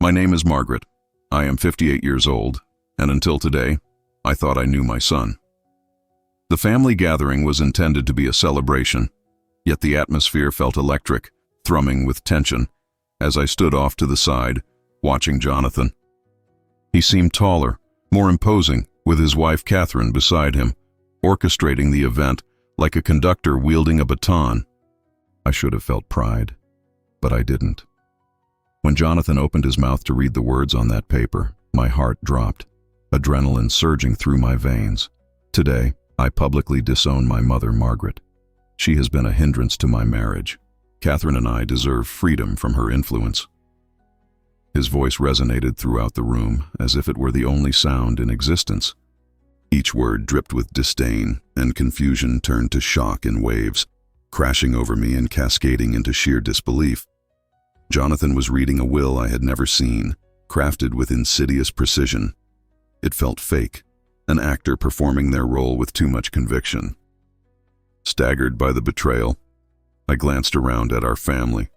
My name is Margaret. I am 58 years old, and until today, I thought I knew my son. The family gathering was intended to be a celebration, yet the atmosphere felt electric, thrumming with tension, as I stood off to the side, watching Jonathan. He seemed taller, more imposing, with his wife Catherine beside him, orchestrating the event like a conductor wielding a baton. I should have felt pride, but I didn't. When Jonathan opened his mouth to read the words on that paper, my heart dropped, adrenaline surging through my veins. Today, I publicly disown my mother, Margaret. She has been a hindrance to my marriage. Catherine and I deserve freedom from her influence. His voice resonated throughout the room, as if it were the only sound in existence. Each word dripped with disdain, and confusion turned to shock in waves, crashing over me and cascading into sheer disbelief. Jonathan was reading a will I had never seen, crafted with insidious precision. It felt fake, an actor performing their role with too much conviction. Staggered by the betrayal, I glanced around at our family,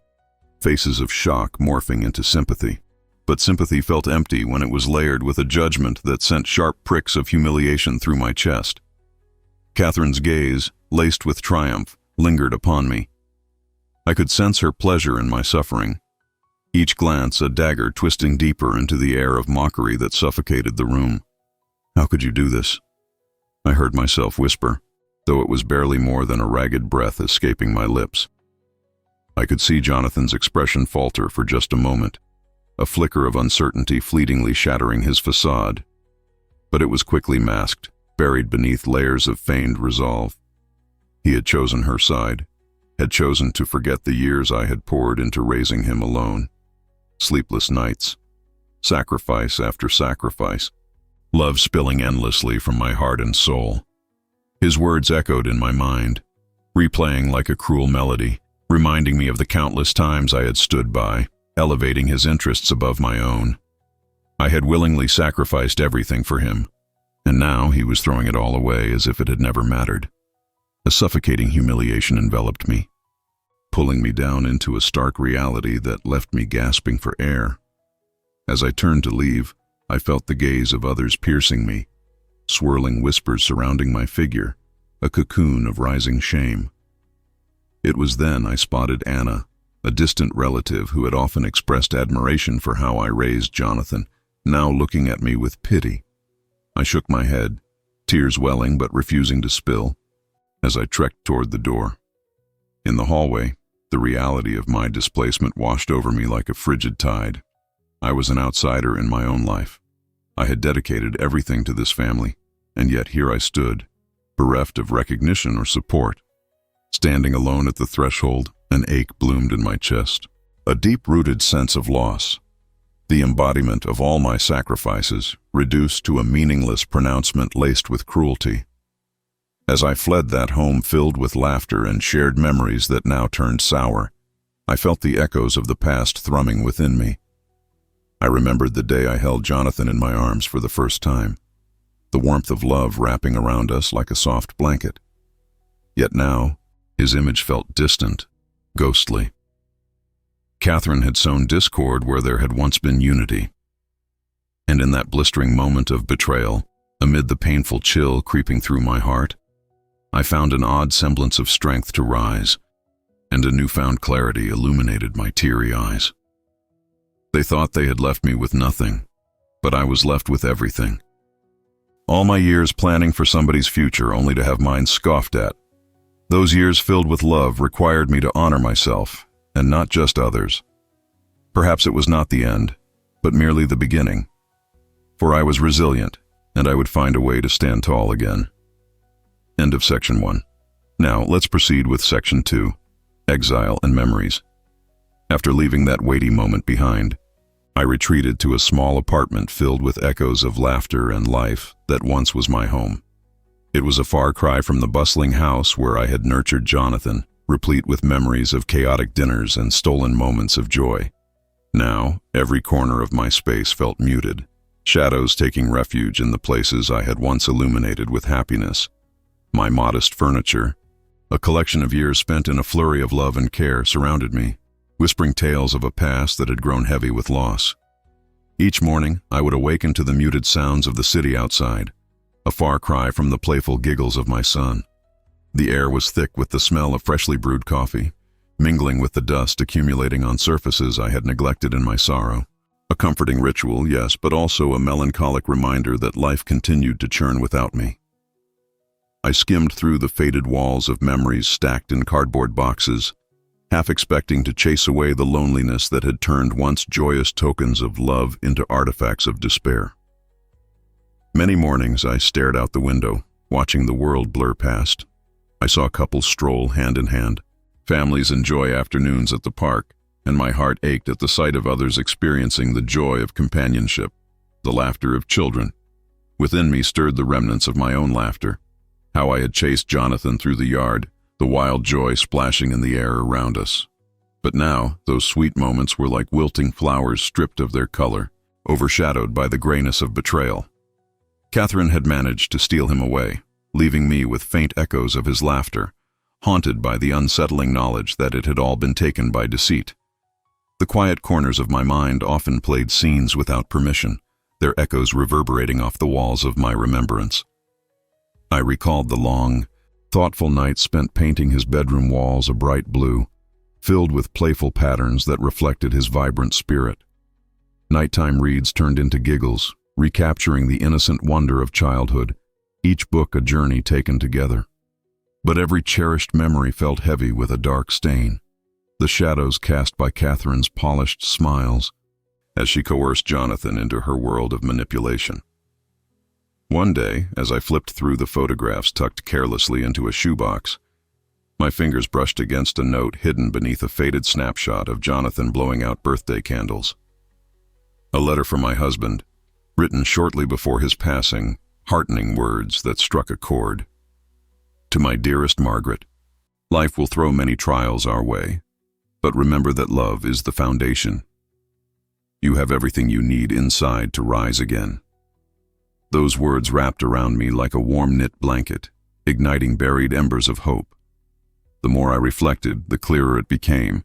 faces of shock morphing into sympathy. But sympathy felt empty when it was layered with a judgment that sent sharp pricks of humiliation through my chest. Catherine's gaze, laced with triumph, lingered upon me. I could sense her pleasure in my suffering, each glance a dagger twisting deeper into the air of mockery that suffocated the room. "How could you do this?" I heard myself whisper, though it was barely more than a ragged breath escaping my lips. I could see Jonathan's expression falter for just a moment, a flicker of uncertainty fleetingly shattering his facade. But it was quickly masked, buried beneath layers of feigned resolve. He had chosen her side, had chosen to forget the years I had poured into raising him alone. Sleepless nights, sacrifice after sacrifice, love spilling endlessly from my heart and soul. His words echoed in my mind, replaying like a cruel melody, reminding me of the countless times I had stood by, elevating his interests above my own. I had willingly sacrificed everything for him, and now he was throwing it all away as if it had never mattered. A suffocating humiliation enveloped me, pulling me down into a stark reality that left me gasping for air. As I turned to leave, I felt the gaze of others piercing me, swirling whispers surrounding my figure, a cocoon of rising shame. It was then I spotted Anna, a distant relative who had often expressed admiration for how I raised Jonathan, now looking at me with pity. I shook my head, tears welling but refusing to spill, as I trekked toward the door. In the hallway, the reality of my displacement washed over me like a frigid tide. I was an outsider in my own life. I had dedicated everything to this family, and yet here I stood, bereft of recognition or support. Standing alone at the threshold, an ache bloomed in my chest, a deep-rooted sense of loss, the embodiment of all my sacrifices, reduced to a meaningless pronouncement laced with cruelty. As I fled that home filled with laughter and shared memories that now turned sour, I felt the echoes of the past thrumming within me. I remembered the day I held Jonathan in my arms for the first time, the warmth of love wrapping around us like a soft blanket. Yet now, his image felt distant, ghostly. Catherine had sown discord where there had once been unity. And in that blistering moment of betrayal, amid the painful chill creeping through my heart, I found an odd semblance of strength to rise, and a newfound clarity illuminated my teary eyes. They thought they had left me with nothing, but I was left with everything. All my years planning for somebody's future only to have mine scoffed at. Those years filled with love required me to honor myself, and not just others. Perhaps it was not the end, but merely the beginning. For I was resilient, and I would find a way to stand tall again. End of Section 1. Now, let's proceed with Section 2, Exile and Memories. After leaving that weighty moment behind, I retreated to a small apartment filled with echoes of laughter and life that once was my home. It was a far cry from the bustling house where I had nurtured Jonathan, replete with memories of chaotic dinners and stolen moments of joy. Now, every corner of my space felt muted, shadows taking refuge in the places I had once illuminated with happiness. My modest furniture, a collection of years spent in a flurry of love and care, surrounded me, whispering tales of a past that had grown heavy with loss. Each morning, I would awaken to the muted sounds of the city outside, a far cry from the playful giggles of my son. The air was thick with the smell of freshly brewed coffee, mingling with the dust accumulating on surfaces I had neglected in my sorrow. A comforting ritual, yes, but also a melancholic reminder that life continued to churn without me. I skimmed through the faded walls of memories stacked in cardboard boxes, half expecting to chase away the loneliness that had turned once joyous tokens of love into artifacts of despair. Many mornings I stared out the window, watching the world blur past. I saw couples stroll hand in hand, families enjoy afternoons at the park, and my heart ached at the sight of others experiencing the joy of companionship, the laughter of children. Within me stirred the remnants of my own laughter, how I had chased Jonathan through the yard, the wild joy splashing in the air around us. But now, those sweet moments were like wilting flowers stripped of their color, overshadowed by the grayness of betrayal. Catherine had managed to steal him away, leaving me with faint echoes of his laughter, haunted by the unsettling knowledge that it had all been taken by deceit. The quiet corners of my mind often played scenes without permission, their echoes reverberating off the walls of my remembrance. I recalled the long, thoughtful nights spent painting his bedroom walls a bright blue, filled with playful patterns that reflected his vibrant spirit. Nighttime reads turned into giggles, recapturing the innocent wonder of childhood, each book a journey taken together. But every cherished memory felt heavy with a dark stain, the shadows cast by Catherine's polished smiles as she coerced Jonathan into her world of manipulation. One day, as I flipped through the photographs tucked carelessly into a shoebox, my fingers brushed against a note hidden beneath a faded snapshot of Jonathan blowing out birthday candles. A letter from my husband, written shortly before his passing, heartening words that struck a chord. To my dearest Margaret, life will throw many trials our way, but remember that love is the foundation. You have everything you need inside to rise again. Those words wrapped around me like a warm knit blanket, igniting buried embers of hope. The more I reflected, the clearer it became.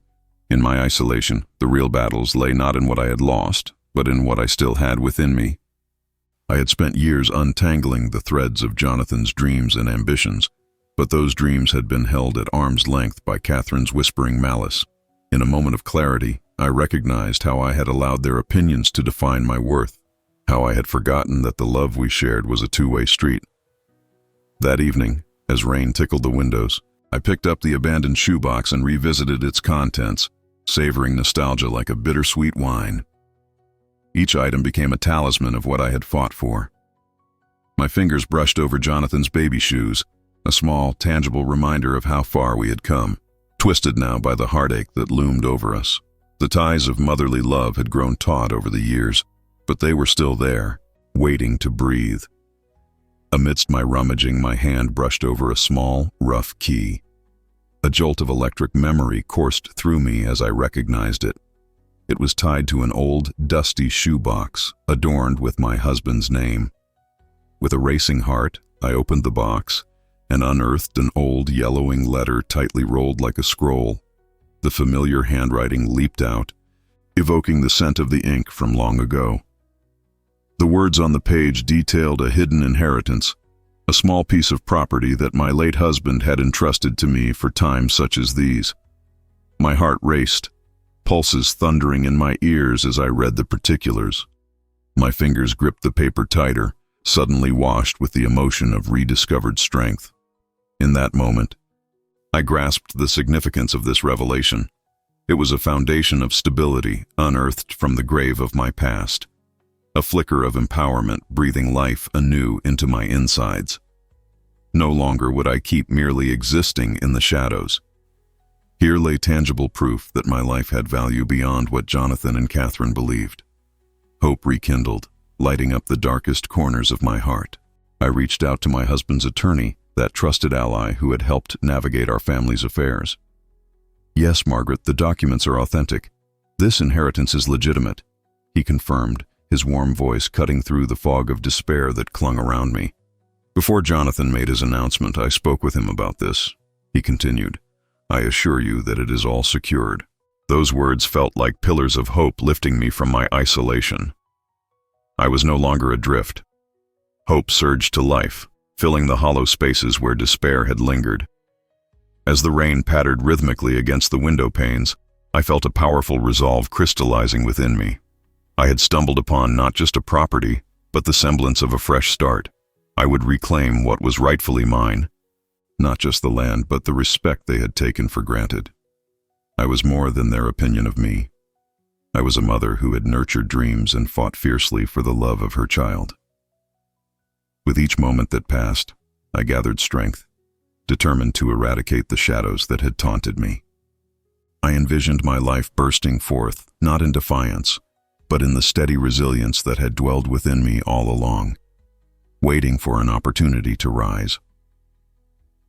In my isolation, the real battles lay not in what I had lost, but in what I still had within me. I had spent years untangling the threads of Jonathan's dreams and ambitions, but those dreams had been held at arm's length by Catherine's whispering malice. In a moment of clarity, I recognized how I had allowed their opinions to define my worth, how I had forgotten that the love we shared was a two-way street. That evening, as rain tickled the windows, I picked up the abandoned shoebox and revisited its contents, savoring nostalgia like a bittersweet wine. Each item became a talisman of what I had fought for. My fingers brushed over Jonathan's baby shoes, a small, tangible reminder of how far we had come, twisted now by the heartache that loomed over us. The ties of motherly love had grown taut over the years, but they were still there, waiting to breathe. Amidst my rummaging, my hand brushed over a small, rough key. A jolt of electric memory coursed through me as I recognized it. It was tied to an old, dusty shoebox, adorned with my husband's name. With a racing heart, I opened the box and unearthed an old, yellowing letter tightly rolled like a scroll. The familiar handwriting leaped out, evoking the scent of the ink from long ago. The words on the page detailed a hidden inheritance, a small piece of property that my late husband had entrusted to me for times such as these. My heart raced, pulses thundering in my ears as I read the particulars. My fingers gripped the paper tighter, suddenly washed with the emotion of rediscovered strength. In that moment, I grasped the significance of this revelation. It was a foundation of stability unearthed from the grave of my past, a flicker of empowerment breathing life anew into my insides. No longer would I keep merely existing in the shadows. Here lay tangible proof that my life had value beyond what Jonathan and Catherine believed. Hope rekindled, lighting up the darkest corners of my heart. I reached out to my husband's attorney, that trusted ally who had helped navigate our family's affairs. "Yes, Margaret, the documents are authentic. This inheritance is legitimate," he confirmed, his warm voice cutting through the fog of despair that clung around me. "Before Jonathan made his announcement, I spoke with him about this," he continued. "I assure you that it is all secured." Those words felt like pillars of hope lifting me from my isolation. I was no longer adrift. Hope surged to life, filling the hollow spaces where despair had lingered. As the rain pattered rhythmically against the window panes, I felt a powerful resolve crystallizing within me. I had stumbled upon not just a property, but the semblance of a fresh start. I would reclaim what was rightfully mine, not just the land, but the respect they had taken for granted. I was more than their opinion of me. I was a mother who had nurtured dreams and fought fiercely for the love of her child. With each moment that passed, I gathered strength, determined to eradicate the shadows that had taunted me. I envisioned my life bursting forth, not in defiance, but in the steady resilience that had dwelled within me all along, waiting for an opportunity to rise.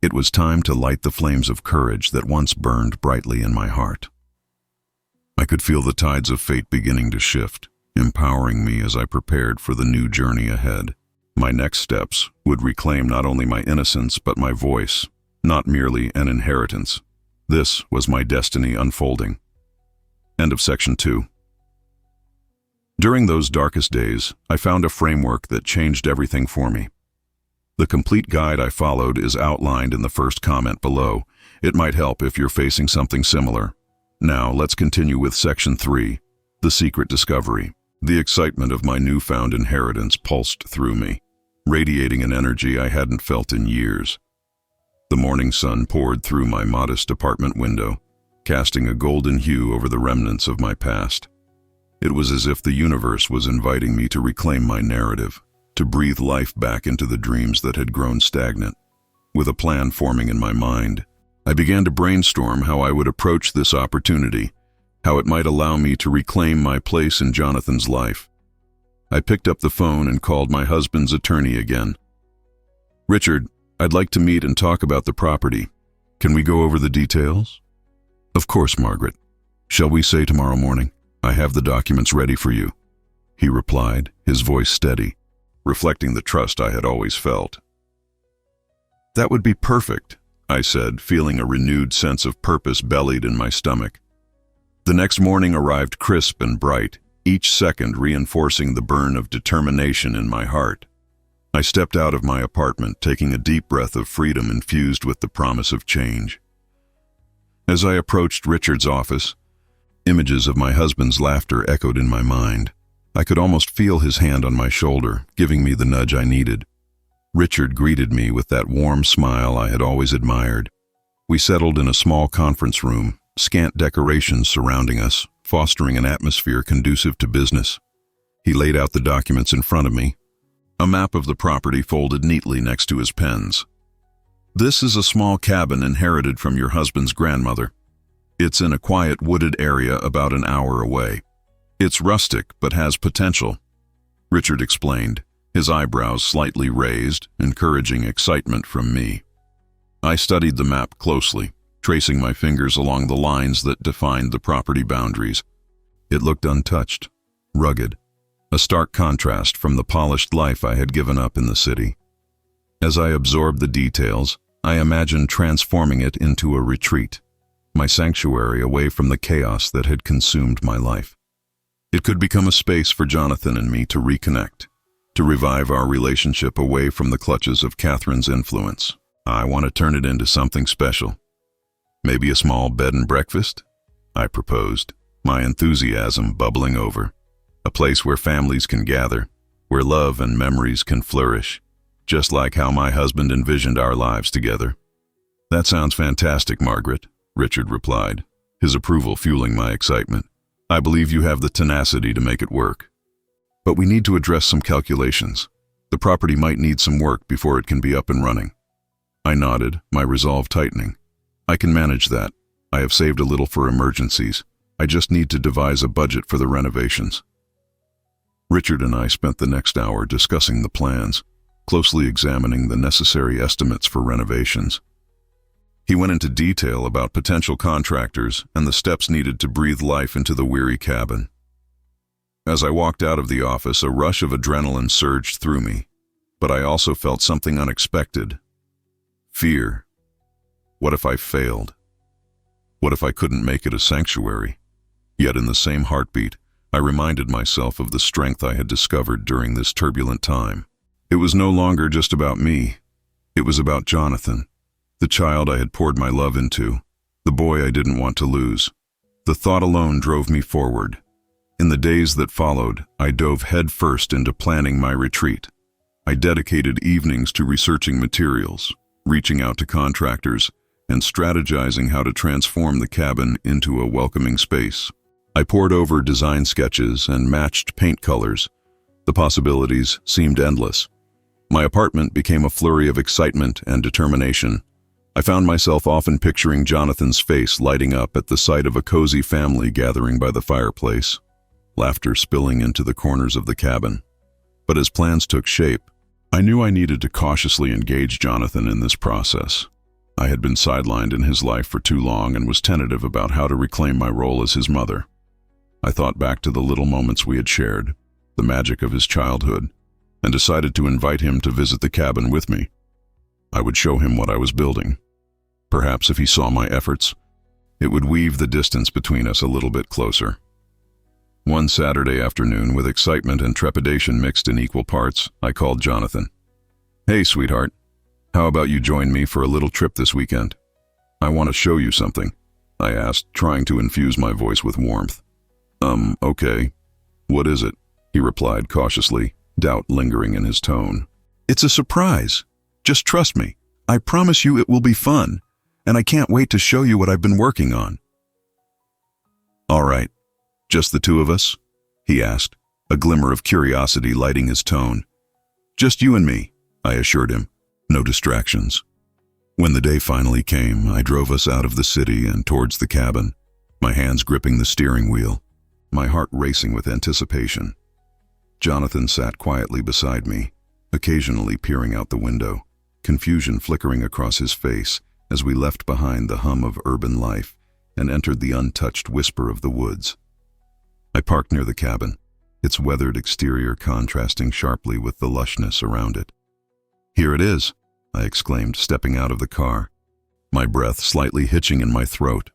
It was time to light the flames of courage that once burned brightly in my heart. I could feel the tides of fate beginning to shift, empowering me as I prepared for the new journey ahead. My next steps would reclaim not only my innocence but my voice, not merely an inheritance. This was my destiny unfolding. End of section 2. During those darkest days, I found a framework that changed everything for me. The complete guide I followed is outlined in the first comment below. It might help if you're facing something similar. Now, let's continue with section 3, the secret discovery. The excitement of my newfound inheritance pulsed through me, radiating an energy I hadn't felt in years. The morning sun poured through my modest apartment window, casting a golden hue over the remnants of my past. It was as if the universe was inviting me to reclaim my narrative, to breathe life back into the dreams that had grown stagnant. With a plan forming in my mind, I began to brainstorm how I would approach this opportunity, how it might allow me to reclaim my place in Jonathan's life. I picked up the phone and called my husband's attorney again. "Richard, I'd like to meet and talk about the property. Can we go over the details?" "Of course, Margaret. Shall we say tomorrow morning? I have the documents ready for you," he replied, his voice steady, reflecting the trust I had always felt. "That would be perfect," I said, feeling a renewed sense of purpose bellied in my stomach. The next morning arrived crisp and bright, each second reinforcing the burn of determination in my heart. I stepped out of my apartment, taking a deep breath of freedom infused with the promise of change. As I approached Richard's office, images of my husband's laughter echoed in my mind. I could almost feel his hand on my shoulder, giving me the nudge I needed. Richard greeted me with that warm smile I had always admired. We settled in a small conference room, scant decorations surrounding us, fostering an atmosphere conducive to business. He laid out the documents in front of me, a map of the property folded neatly next to his pens. "This is a small cabin inherited from your husband's grandmother. It's in a quiet wooded area about an hour away. It's rustic but has potential," Richard explained, his eyebrows slightly raised, encouraging excitement from me. I studied the map closely, tracing my fingers along the lines that defined the property boundaries. It looked untouched, rugged, a stark contrast from the polished life I had given up in the city. As I absorbed the details, I imagined transforming it into a retreat, my sanctuary away from the chaos that had consumed my life. It could become a space for Jonathan and me to reconnect, to revive our relationship away from the clutches of Catherine's influence. "I want to turn it into something special. Maybe a small bed and breakfast?" I proposed, my enthusiasm bubbling over. "A place where families can gather, where love and memories can flourish, just like how my husband envisioned our lives together." "That sounds fantastic, Margaret," Richard replied, his approval fueling my excitement. "I believe you have the tenacity to make it work. But we need to address some calculations. The property might need some work before it can be up and running." I nodded, my resolve tightening. "I can manage that. I have saved a little for emergencies. I just need to devise a budget for the renovations." Richard and I spent the next hour discussing the plans, closely examining the necessary estimates for renovations. He went into detail about potential contractors and the steps needed to breathe life into the weary cabin. As I walked out of the office, a rush of adrenaline surged through me, but I also felt something unexpected. Fear. What if I failed? What if I couldn't make it a sanctuary? Yet in the same heartbeat, I reminded myself of the strength I had discovered during this turbulent time. It was no longer just about me. It was about Jonathan, the child I had poured my love into, the boy I didn't want to lose. The thought alone drove me forward. In the days that followed, I dove headfirst into planning my retreat. I dedicated evenings to researching materials, reaching out to contractors, and strategizing how to transform the cabin into a welcoming space. I pored over design sketches and matched paint colors. The possibilities seemed endless. My apartment became a flurry of excitement and determination. I found myself often picturing Jonathan's face lighting up at the sight of a cozy family gathering by the fireplace, laughter spilling into the corners of the cabin. But as plans took shape, I knew I needed to cautiously engage Jonathan in this process. I had been sidelined in his life for too long and was tentative about how to reclaim my role as his mother. I thought back to the little moments we had shared, the magic of his childhood, and decided to invite him to visit the cabin with me. I would show him what I was building. Perhaps if he saw my efforts, it would weave the distance between us a little bit closer. One Saturday afternoon, with excitement and trepidation mixed in equal parts, I called Jonathan. "Hey, sweetheart, how about you join me for a little trip this weekend? I want to show you something," I asked, trying to infuse my voice with warmth. Okay. What is it?" he replied cautiously, doubt lingering in his tone. "It's a surprise. Just trust me. I promise you it will be fun, and I can't wait to show you what I've been working on." "All right. Just the two of us?" he asked, a glimmer of curiosity lighting his tone. "Just you and me," I assured him. "No distractions." When the day finally came, I drove us out of the city and towards the cabin, my hands gripping the steering wheel, my heart racing with anticipation. Jonathan sat quietly beside me, occasionally peering out the window, confusion flickering across his face as we left behind the hum of urban life and entered the untouched whisper of the woods. I parked near the cabin, its weathered exterior contrasting sharply with the lushness around it. "Here it is," I exclaimed, stepping out of the car, my breath slightly hitching in my throat.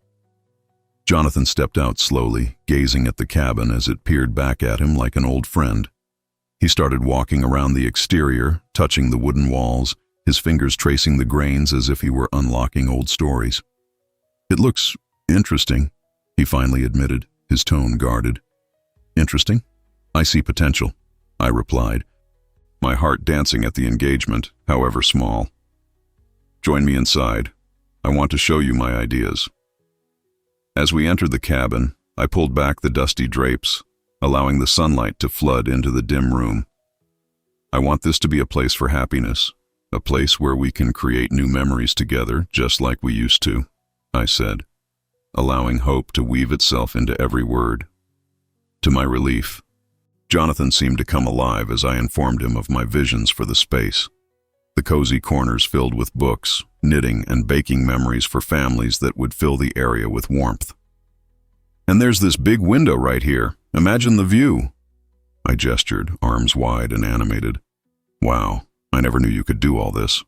Jonathan stepped out slowly, gazing at the cabin as it peered back at him like an old friend. He started walking around the exterior, touching the wooden walls, his fingers tracing the grains as if he were unlocking old stories. "It looks interesting," he finally admitted, his tone guarded. "Interesting? I see potential," I replied, my heart dancing at the engagement, however small. "Join me inside. I want to show you my ideas." As we entered the cabin, I pulled back the dusty drapes, allowing the sunlight to flood into the dim room. "I want this to be a place for happiness, a place where we can create new memories together just like we used to," I said, allowing hope to weave itself into every word. To my relief, Jonathan seemed to come alive as I informed him of my visions for the space. The cozy corners filled with books, knitting, and baking memories for families that would fill the area with warmth. "And there's this big window right here. Imagine the view." I gestured, arms wide and animated. "Wow, I never knew you could do all this,"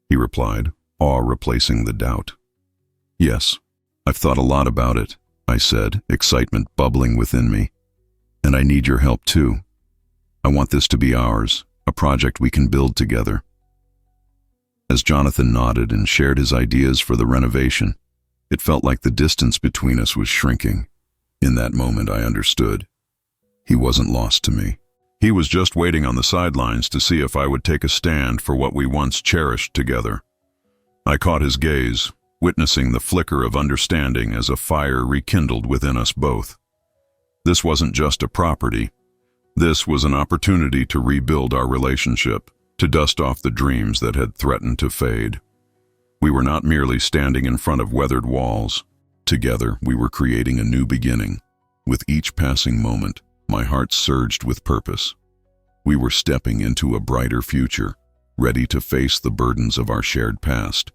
he replied, awe replacing the doubt. "Yes, I've thought a lot about it," I said, excitement bubbling within me. "And I need your help too. I want this to be ours, a project we can build together." As Jonathan nodded and shared his ideas for the renovation, it felt like the distance between us was shrinking. In that moment, I understood. He wasn't lost to me. He was just waiting on the sidelines to see if I would take a stand for what we once cherished together. I caught his gaze, witnessing the flicker of understanding as a fire rekindled within us both. This wasn't just a property. This was an opportunity to rebuild our relationship, to dust off the dreams that had threatened to fade. We were not merely standing in front of weathered walls. Together, we were creating a new beginning. With each passing moment, my heart surged with purpose. We were stepping into a brighter future, ready to face the burdens of our shared past,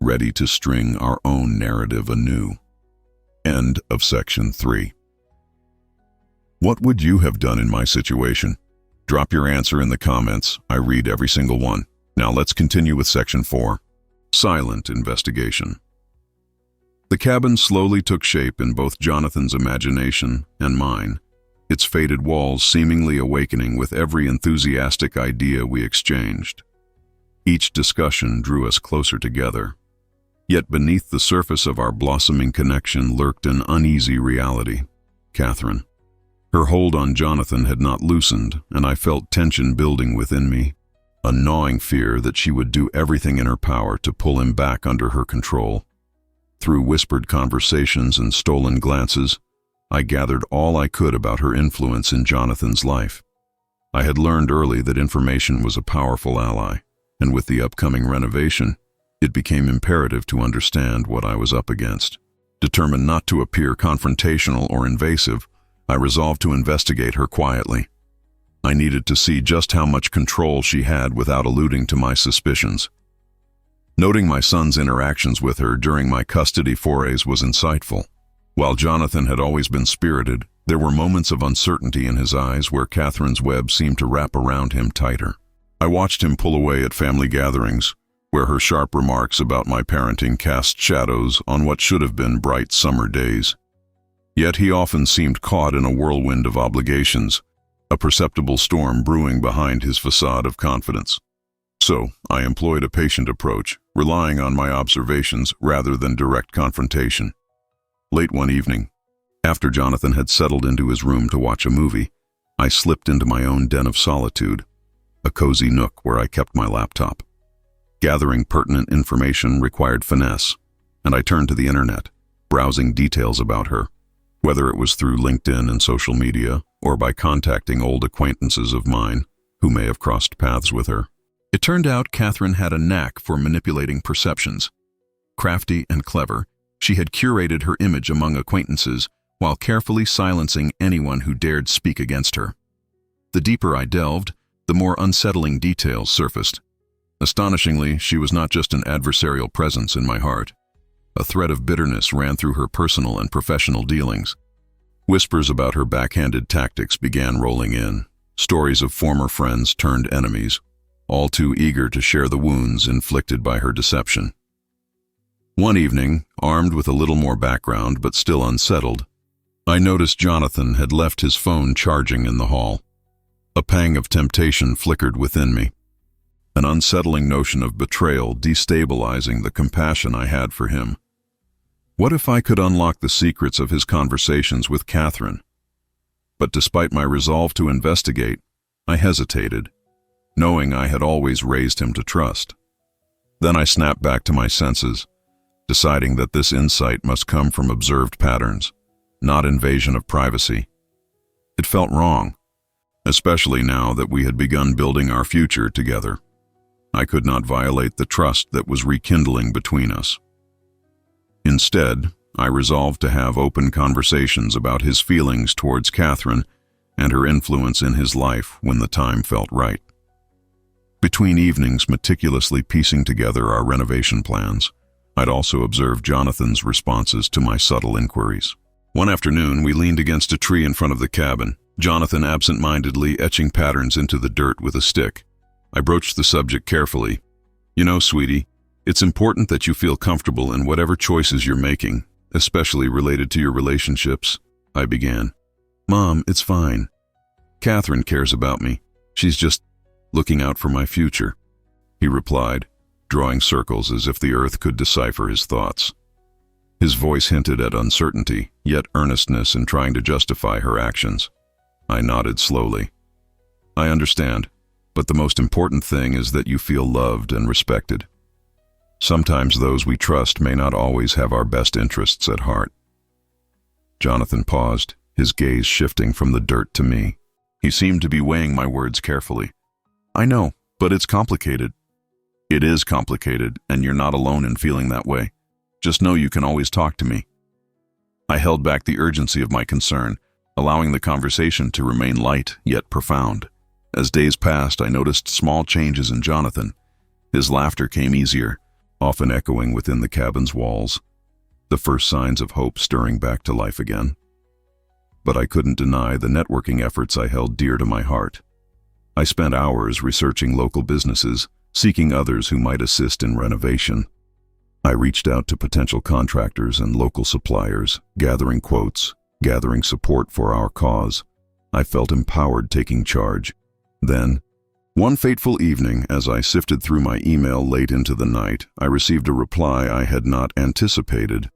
ready to string our own narrative anew. End of section 3. What would you have done in my situation? Drop your answer in the comments. I read every single one. Now let's continue with section 4. Silent investigation. The cabin slowly took shape in both Jonathan's imagination and mine. its faded walls seemingly awakening with every enthusiastic idea we exchanged. Each discussion drew us closer together. Yet beneath the surface of our blossoming connection lurked an uneasy reality. Catherine. Her hold on Jonathan had not loosened, and I felt tension building within me, a gnawing fear that she would do everything in her power to pull him back under her control. Through whispered conversations and stolen glances, I gathered all I could about her influence in Jonathan's life. I had learned early that information was a powerful ally, and with the upcoming renovation, it became imperative to understand what I was up against. Determined not to appear confrontational or invasive, I resolved to investigate her quietly. I needed to see just how much control she had without alluding to my suspicions. Noting my son's interactions with her during my custody forays was insightful. While Jonathan had always been spirited, there were moments of uncertainty in his eyes where Catherine's web seemed to wrap around him tighter. I watched him pull away at family gatherings, where her sharp remarks about my parenting cast shadows on what should have been bright summer days. Yet he often seemed caught in a whirlwind of obligations, a perceptible storm brewing behind his facade of confidence. So, I employed a patient approach, relying on my observations rather than direct confrontation. Late one evening, after Jonathan had settled into his room to watch a movie, I slipped into my own den of solitude, a cozy nook where I kept my laptop. Gathering pertinent information required finesse, and I turned to the internet, browsing details about her, whether it was through LinkedIn and social media or by contacting old acquaintances of mine who may have crossed paths with her. It turned out Catherine had a knack for manipulating perceptions. Crafty and clever, she had curated her image among acquaintances while carefully silencing anyone who dared speak against her. The deeper I delved, the more unsettling details surfaced. Astonishingly, she was not just an adversarial presence in my heart. A thread of bitterness ran through her personal and professional dealings. Whispers about her backhanded tactics began rolling in, stories of former friends turned enemies, all too eager to share the wounds inflicted by her deception. One evening, armed with a little more background but still unsettled, I noticed Jonathan had left his phone charging in the hall. A pang of temptation flickered within me, an unsettling notion of betrayal destabilizing the compassion I had for him. What if I could unlock the secrets of his conversations with Catherine? But despite my resolve to investigate, I hesitated, knowing I had always raised him to trust. Then I snapped back to my senses, deciding that this insight must come from observed patterns, not invasion of privacy. It felt wrong, especially now that we had begun building our future together. I could not violate the trust that was rekindling between us. Instead, I resolved to have open conversations about his feelings towards Catherine and her influence in his life when the time felt right. Between evenings meticulously piecing together our renovation plans, I'd also observed Jonathan's responses to my subtle inquiries. One afternoon, we leaned against a tree in front of the cabin, Jonathan absent-mindedly etching patterns into the dirt with a stick. I broached the subject carefully. "You know, sweetie, it's important that you feel comfortable in whatever choices you're making, especially related to your relationships," I began. "Mom, it's fine. Catherine cares about me. She's just looking out for my future," he replied, drawing circles as if the earth could decipher his thoughts. His voice hinted at uncertainty, yet earnestness in trying to justify her actions. I nodded slowly. "I understand, but the most important thing is that you feel loved and respected. Sometimes those we trust may not always have our best interests at heart." Jonathan paused, his gaze shifting from the dirt to me. He seemed to be weighing my words carefully. "I know, but it's complicated." "It is complicated, and you're not alone in feeling that way. Just know you can always talk to me." I held back the urgency of my concern, allowing the conversation to remain light yet profound. As days passed, I noticed small changes in Jonathan. His laughter came easier, often echoing within the cabin's walls, the first signs of hope stirring back to life again. But I couldn't deny the networking efforts I held dear to my heart. I spent hours researching local businesses, seeking others who might assist in renovation. I reached out to potential contractors and local suppliers, gathering quotes, gathering support for our cause. I felt empowered taking charge. Then, one fateful evening, as I sifted through my email late into the night, I received a reply I had not anticipated.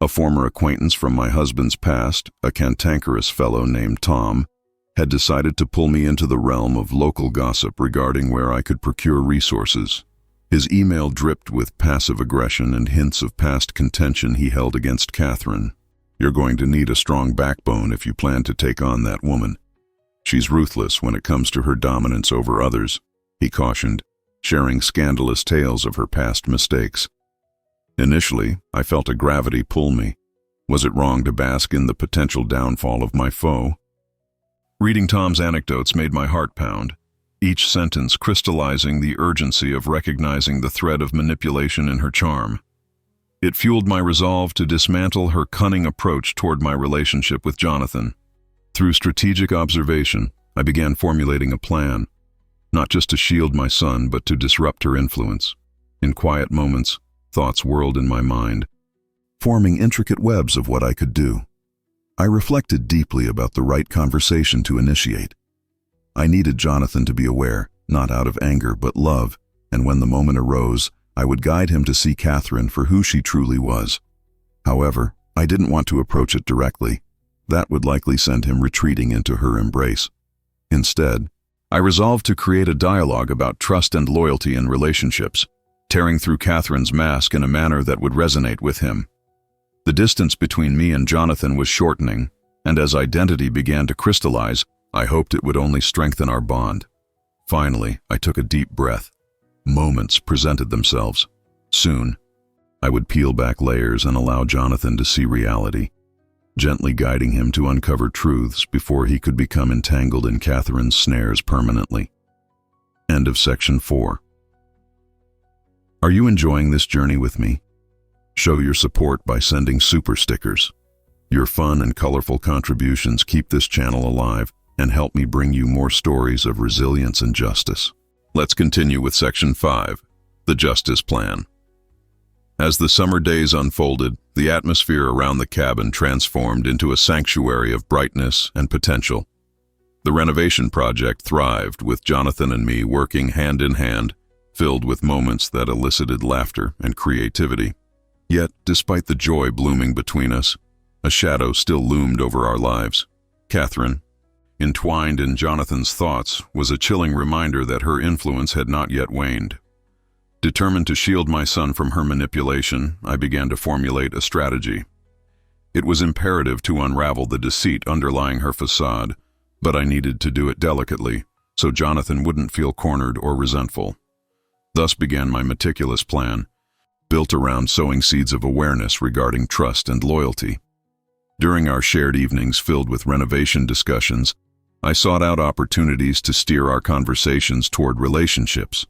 A former acquaintance from my husband's past, a cantankerous fellow named Tom, had decided to pull me into the realm of local gossip regarding where I could procure resources. His email dripped with passive aggression and hints of past contention he held against Catherine. "You're going to need a strong backbone if you plan to take on that woman. She's ruthless when it comes to her dominance over others," he cautioned, sharing scandalous tales of her past mistakes. Initially, I felt a gravity pull me. Was it wrong to bask in the potential downfall of my foe? Reading Tom's anecdotes made my heart pound, each sentence crystallizing the urgency of recognizing the thread of manipulation in her charm. It fueled my resolve to dismantle her cunning approach toward my relationship with Jonathan. Through strategic observation, I began formulating a plan, not just to shield my son, but to disrupt her influence. In quiet moments, thoughts whirled in my mind, forming intricate webs of what I could do. I reflected deeply about the right conversation to initiate. I needed Jonathan to be aware, not out of anger, but love, and when the moment arose, I would guide him to see Catherine for who she truly was. However, I didn't want to approach it directly. That would likely send him retreating into her embrace. Instead, I resolved to create a dialogue about trust and loyalty in relationships, tearing through Catherine's mask in a manner that would resonate with him. The distance between me and Jonathan was shortening, and as identity began to crystallize, I hoped it would only strengthen our bond. Finally, I took a deep breath. Moments presented themselves. Soon, I would peel back layers and allow Jonathan to see reality, gently guiding him to uncover truths before he could become entangled in Catherine's snares permanently. End of section 4. Are you enjoying this journey with me? Show your support by sending super stickers. Your fun and colorful contributions keep this channel alive and help me bring you more stories of resilience and justice. Let's continue with section 5, the Justice Plan. As the summer days unfolded, the atmosphere around the cabin transformed into a sanctuary of brightness and potential. The renovation project thrived, with Jonathan and me working hand in hand, filled with moments that elicited laughter and creativity. Yet, despite the joy blooming between us, a shadow still loomed over our lives. Catherine, entwined in Jonathan's thoughts, was a chilling reminder that her influence had not yet waned. Determined to shield my son from her manipulation, I began to formulate a strategy. It was imperative to unravel the deceit underlying her facade, but I needed to do it delicately, so Jonathan wouldn't feel cornered or resentful. Thus began my meticulous plan, built around sowing seeds of awareness regarding trust and loyalty. During our shared evenings filled with renovation discussions, I sought out opportunities to steer our conversations toward relationships.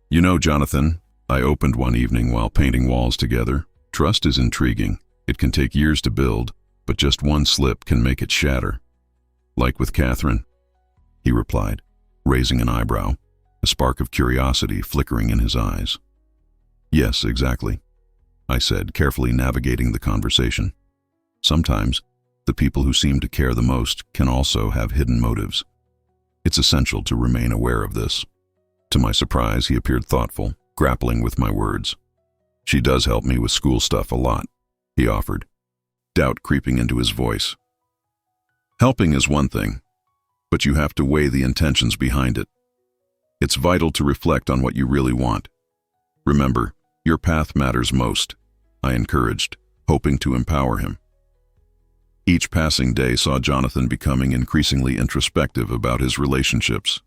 "You know, Jonathan," I opened one evening while painting walls together, "trust is intriguing. It can take years to build, but just one slip can make it shatter." "Like with Catherine?" he replied, raising an eyebrow, a spark of curiosity flickering in his eyes. "Yes, exactly," I said, carefully navigating the conversation. "Sometimes, the people who seem to care the most can also have hidden motives. It's essential to remain aware of this." To my surprise, he appeared thoughtful, grappling with my words. "She does help me with school stuff a lot," he offered, doubt creeping into his voice. "Helping is one thing, but you have to weigh the intentions behind it. It's vital to reflect on what you really want. Remember, your path matters most," I encouraged, hoping to empower him. Each passing day saw Jonathan becoming increasingly introspective about his relationships.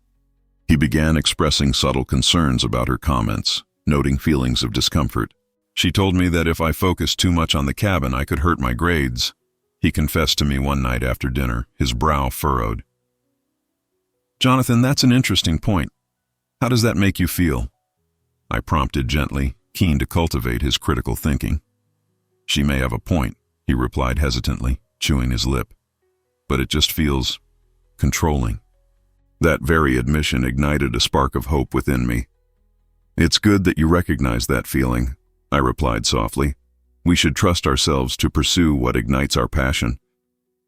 He began expressing subtle concerns about her comments, noting feelings of discomfort. "She told me that if I focused too much on the cabin, I could hurt my grades," he confessed to me one night after dinner, his brow furrowed. "Jonathan, that's an interesting point. How does that make you feel?" I prompted gently, keen to cultivate his critical thinking. "She may have a point," he replied hesitantly, chewing his lip. "But it just feels controlling." That very admission ignited a spark of hope within me. "It's good that you recognize that feeling," I replied softly. "We should trust ourselves to pursue what ignites our passion.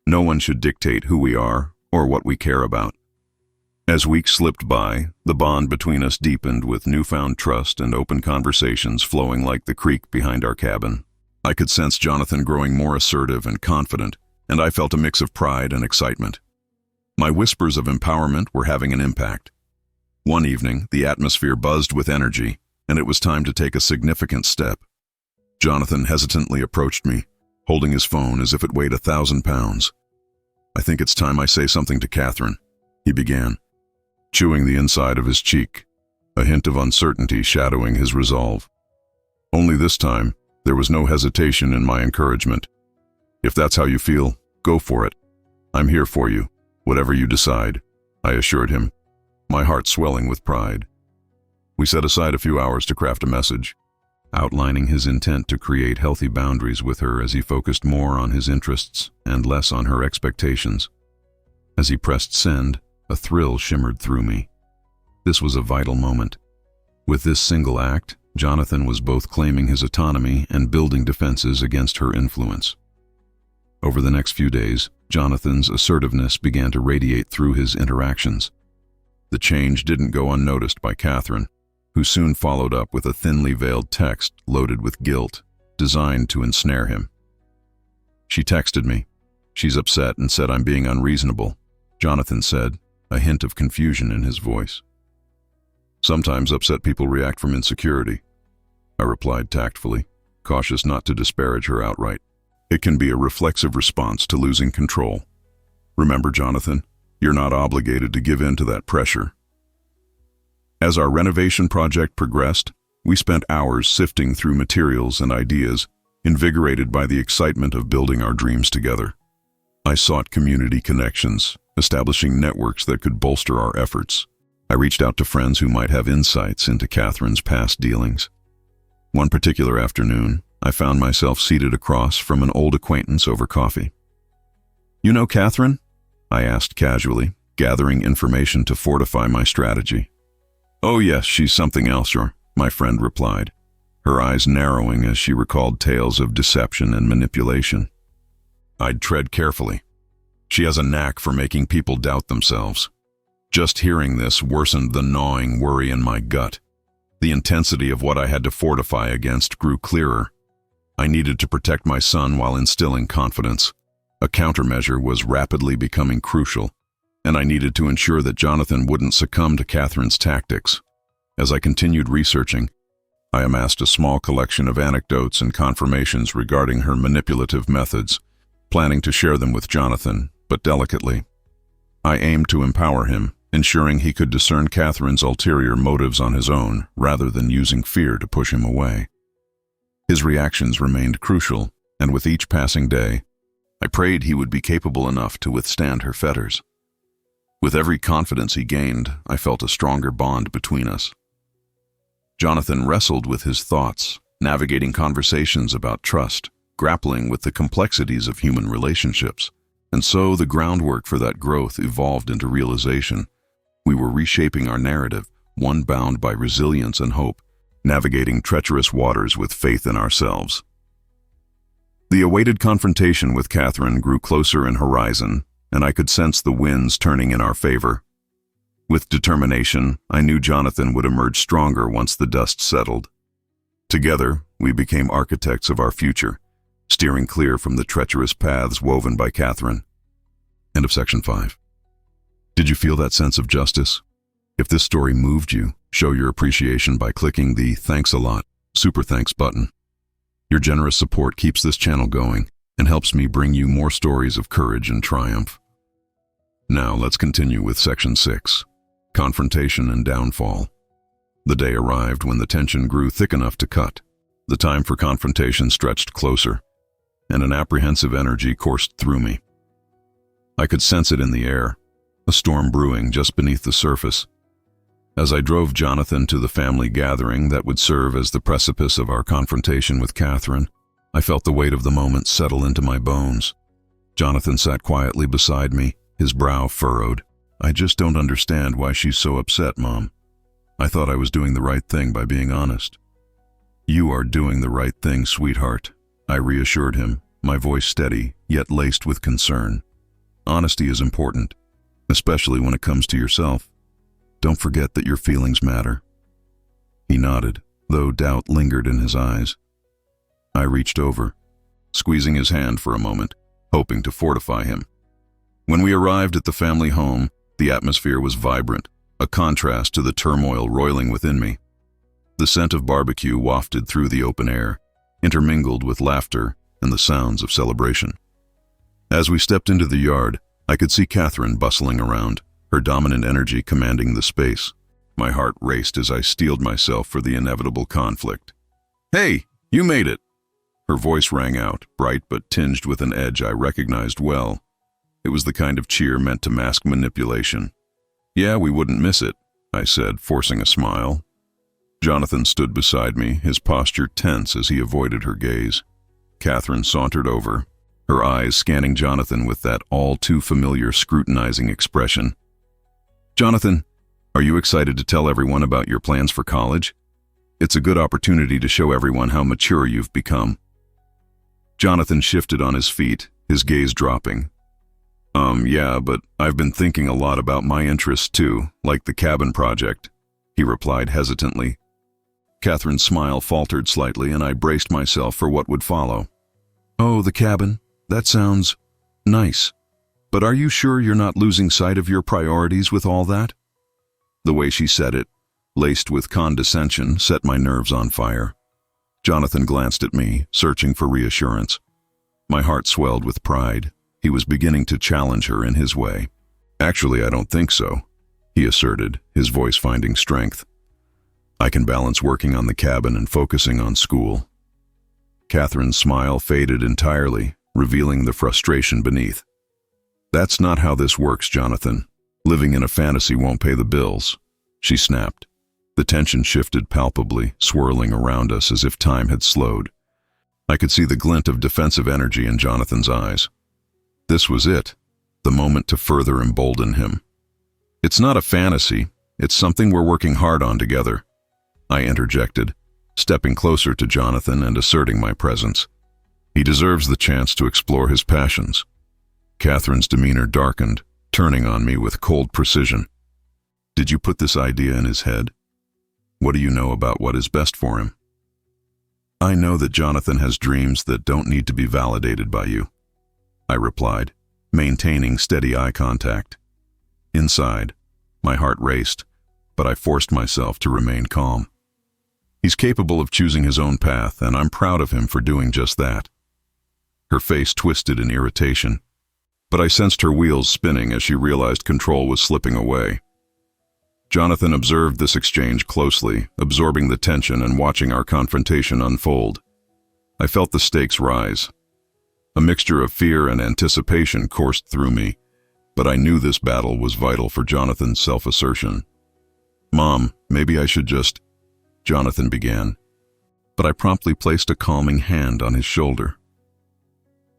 No one should dictate who we are or what we care about. As weeks slipped by, the bond between us deepened with newfound trust and open conversations flowing like the creek behind our cabin. I could sense Jonathan growing more assertive and confident, and I felt a mix of pride and excitement. My whispers of empowerment were having an impact. One evening, the atmosphere buzzed with energy, and it was time to take a significant step. Jonathan hesitantly approached me, holding his phone as if it weighed 1,000 pounds. "I think it's time I say something to Catherine," he began, chewing the inside of his cheek, a hint of uncertainty shadowing his resolve. Only this time, there was no hesitation in my encouragement. "If that's how you feel, go for it. I'm here for you, whatever you decide," I assured him, my heart swelling with pride. We set aside a few hours to craft a message, outlining his intent to create healthy boundaries with her as he focused more on his interests and less on her expectations. As he pressed send, a thrill shimmered through me. This was a vital moment. With this single act, Jonathan was both claiming his autonomy and building defenses against her influence. Over the next few days, Jonathan's assertiveness began to radiate through his interactions. The change didn't go unnoticed by Catherine, who soon followed up with a thinly veiled text loaded with guilt, designed to ensnare him. "She texted me. She's upset and said I'm being unreasonable," Jonathan said, a hint of confusion in his voice. "Sometimes upset people react from insecurity," I replied tactfully, cautious not to disparage her outright. "It can be a reflexive response to losing control. Remember, Jonathan, you're not obligated to give in to that pressure." As our renovation project progressed, we spent hours sifting through materials and ideas, invigorated by the excitement of building our dreams together. I sought community connections, establishing networks that could bolster our efforts. I reached out to friends who might have insights into Catherine's past dealings. One particular afternoon, I found myself seated across from an old acquaintance over coffee. "You know Catherine?" I asked casually, gathering information to fortify my strategy. "Oh yes, she's something else, my friend replied, her eyes narrowing as she recalled tales of deception and manipulation. I'd tread carefully. She has a knack for making people doubt themselves. Just hearing this worsened the gnawing worry in my gut. The intensity of what I had to fortify against grew clearer. I needed to protect my son while instilling confidence. A countermeasure was rapidly becoming crucial, and I needed to ensure that Jonathan wouldn't succumb to Catherine's tactics. As I continued researching, I amassed a small collection of anecdotes and confirmations regarding her manipulative methods, planning to share them with Jonathan, but delicately. I aimed to empower him, ensuring he could discern Catherine's ulterior motives on his own, rather than using fear to push him away. His reactions remained crucial, and with each passing day, I prayed he would be capable enough to withstand her fetters. With every confidence he gained, I felt a stronger bond between us. Jonathan wrestled with his thoughts, navigating conversations about trust, grappling with the complexities of human relationships. And so the groundwork for that growth evolved into realization. We were reshaping our narrative, one bound by resilience and hope, navigating treacherous waters with faith in ourselves. The awaited confrontation with Catherine grew closer in horizon, and I could sense the winds turning in our favor. With determination, I knew Jonathan would emerge stronger once the dust settled. Together, we became architects of our future, steering clear from the treacherous paths woven by Catherine. End of section 5. Did you feel that sense of justice? If this story moved you, show your appreciation by clicking the "Thanks a lot" Super Thanks button. Your generous support keeps this channel going and helps me bring you more stories of courage and triumph. Now let's continue with section 6, Confrontation and Downfall. The day arrived when the tension grew thick enough to cut. The time for confrontation stretched closer, and an apprehensive energy coursed through me. I could sense it in the air, a storm brewing just beneath the surface. As I drove Jonathan to the family gathering that would serve as the precipice of our confrontation with Catherine, I felt the weight of the moment settle into my bones. Jonathan sat quietly beside me, his brow furrowed. "I just don't understand why she's so upset, Mom. I thought I was doing the right thing by being honest." "You are doing the right thing, sweetheart," I reassured him, my voice steady, yet laced with concern. "Honesty is important. especially when it comes to yourself. Don't forget that your feelings matter." He nodded, though doubt lingered in his eyes. I reached over, squeezing his hand for a moment, hoping to fortify him. When we arrived at the family home, the atmosphere was vibrant, a contrast to the turmoil roiling within me. The scent of barbecue wafted through the open air, intermingled with laughter and the sounds of celebration. As we stepped into the yard, I could see Catherine bustling around, her dominant energy commanding the space. My heart raced as I steeled myself for the inevitable conflict. "Hey, you made it!" Her voice rang out, bright but tinged with an edge I recognized well. It was the kind of cheer meant to mask manipulation. "Yeah, we wouldn't miss it," I said, forcing a smile. Jonathan stood beside me, his posture tense as he avoided her gaze. Catherine sauntered over, her eyes scanning Jonathan with that all-too-familiar scrutinizing expression. "Jonathan, are you excited to tell everyone about your plans for college? It's a good opportunity to show everyone how mature you've become." Jonathan shifted on his feet, his gaze dropping. Yeah, but I've been thinking a lot about my interests too, like the cabin project," he replied hesitantly. Catherine's smile faltered slightly, and I braced myself for what would follow. "Oh, the cabin? That sounds nice. But are you sure you're not losing sight of your priorities with all that?" The way she said it, laced with condescension, set my nerves on fire. Jonathan glanced at me, searching for reassurance. My heart swelled with pride. He was beginning to challenge her in his way. "Actually, I don't think so," he asserted, his voice finding strength. "I can balance working on the cabin and focusing on school." Catherine's smile faded entirely, revealing the frustration beneath. "That's not how this works, Jonathan. Living in a fantasy won't pay the bills," she snapped. The tension shifted palpably, swirling around us as if time had slowed. I could see the glint of defensive energy in Jonathan's eyes. This was it, the moment to further embolden him. "It's not a fantasy, it's something we're working hard on together," I interjected, stepping closer to Jonathan and asserting my presence. "He deserves the chance to explore his passions." Catherine's demeanor darkened, turning on me with cold precision. "Did you put this idea in his head? What do you know about what is best for him?" "I know that Jonathan has dreams that don't need to be validated by you," I replied, maintaining steady eye contact. Inside, my heart raced, but I forced myself to remain calm. He's capable of choosing his own path, and I'm proud of him for doing just that. Her face twisted in irritation, but I sensed her wheels spinning as she realized control was slipping away. Jonathan observed this exchange closely, absorbing the tension and watching our confrontation unfold. I felt the stakes rise. A mixture of fear and anticipation coursed through me, but I knew this battle was vital for Jonathan's self-assertion. "Mom, maybe I should just—" Jonathan began, but I promptly placed a calming hand on his shoulder.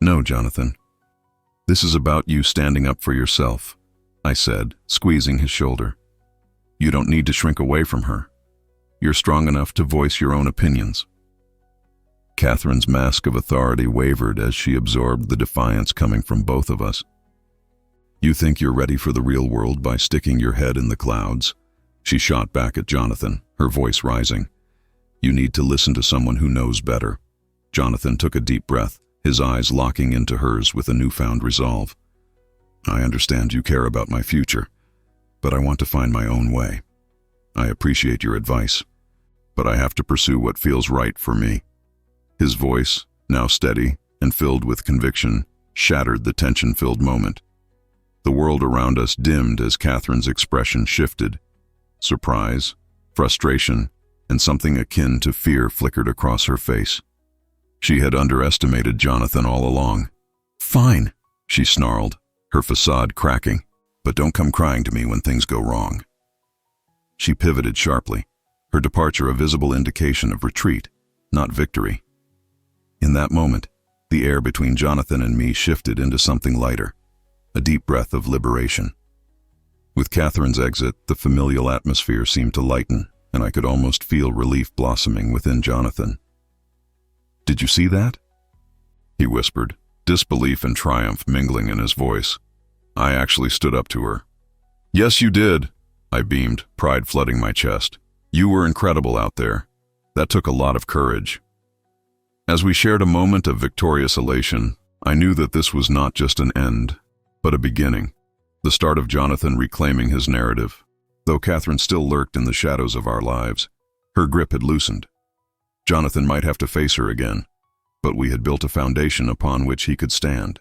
"No, Jonathan. This is about you standing up for yourself," I said, squeezing his shoulder. "You don't need to shrink away from her. You're strong enough to voice your own opinions." Catherine's mask of authority wavered as she absorbed the defiance coming from both of us. "You think you're ready for the real world by sticking your head in the clouds?" She shot back at Jonathan, her voice rising. "You need to listen to someone who knows better." Jonathan took a deep breath, his eyes locking into hers with a newfound resolve. "I understand you care about my future, but I want to find my own way. I appreciate your advice, but I have to pursue what feels right for me." His voice, now steady and filled with conviction, shattered the tension-filled moment. The world around us dimmed as Catherine's expression shifted. Surprise, frustration, and something akin to fear flickered across her face. She had underestimated Jonathan all along. "Fine," she snarled, her facade cracking, "but don't come crying to me when things go wrong." She pivoted sharply, her departure a visible indication of retreat, not victory. In that moment, the air between Jonathan and me shifted into something lighter, a deep breath of liberation. With Catherine's exit, the familial atmosphere seemed to lighten, and I could almost feel relief blossoming within Jonathan. "Did you see that?" he whispered, disbelief and triumph mingling in his voice. I actually stood up to her, Yes, you did, I beamed, pride flooding my chest. You were incredible out there. That took a lot of courage. As we shared a moment of victorious elation, I knew that this was not just an end, but a beginning, the start of Jonathan reclaiming his narrative. Though Catherine still lurked in the shadows of our lives, her grip had loosened. Jonathan might have to face her again, but we had built a foundation upon which he could stand.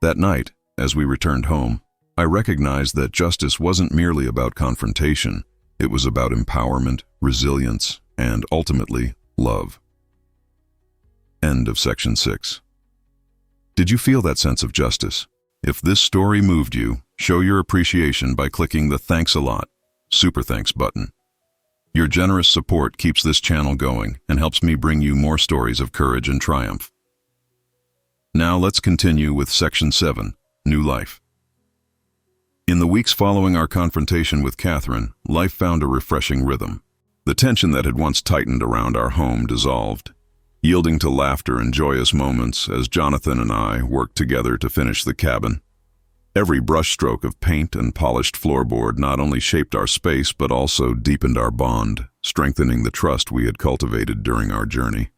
That night, as we returned home, I recognized that justice wasn't merely about confrontation. It was about empowerment, resilience, and ultimately, love. End of section 6. Did you feel that sense of justice? If this story moved you, show your appreciation by clicking the "Thanks a lot" super thanks button. Your generous support keeps this channel going and helps me bring you more stories of courage and triumph. Now let's continue with section 7, New Life. In the weeks following our confrontation with Catherine, life found a refreshing rhythm. The tension that had once tightened around our home dissolved, yielding to laughter and joyous moments as Jonathan and I worked together to finish the cabin. Every brushstroke of paint and polished floorboard not only shaped our space but also deepened our bond, strengthening the trust we had cultivated during our journey.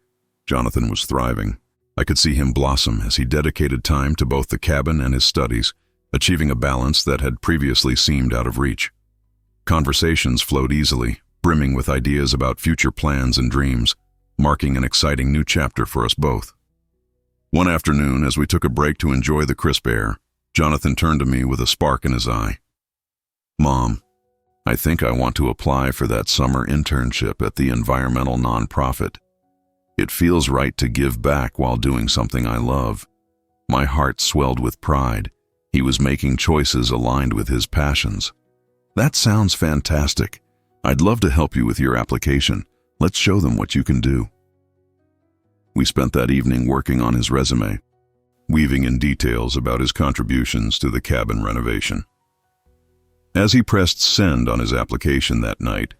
Jonathan was thriving. I could see him blossom as he dedicated time to both the cabin and his studies, achieving a balance that had previously seemed out of reach. Conversations flowed easily, brimming with ideas about future plans and dreams, marking an exciting new chapter for us both. One afternoon, as we took a break to enjoy the crisp air, Jonathan turned to me with a spark in his eye. "Mom, I think I want to apply for that summer internship at the environmental nonprofit. It feels right to give back while doing something I love." My heart swelled with pride. He was making choices aligned with his passions. "That sounds fantastic. I'd love to help you with your application. Let's show them what you can do." We spent that evening working on his resume, weaving in details about his contributions to the cabin renovation. As he pressed send on his application that night,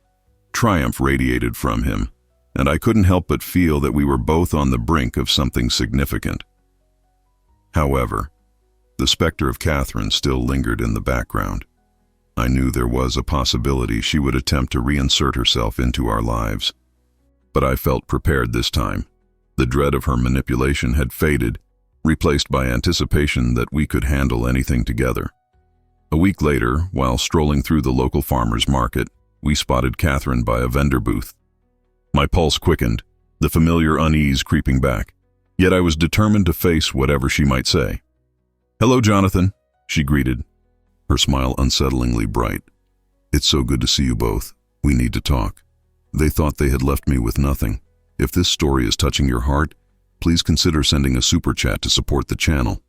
triumph radiated from him, and I couldn't help but feel that we were both on the brink of something significant. However, the specter of Catherine still lingered in the background. I knew there was a possibility she would attempt to reinsert herself into our lives. But I felt prepared this time. The dread of her manipulation had faded, replaced by anticipation that we could handle anything together. A week later, while strolling through the local farmer's market, we spotted Catherine by a vendor booth. My pulse quickened, the familiar unease creeping back, yet I was determined to face whatever she might say. "Hello, Jonathan," she greeted, her smile unsettlingly bright. "It's so good to see you both. We need to talk." They thought they had left me with nothing. If this story is touching your heart, please consider sending a super chat to support the channel.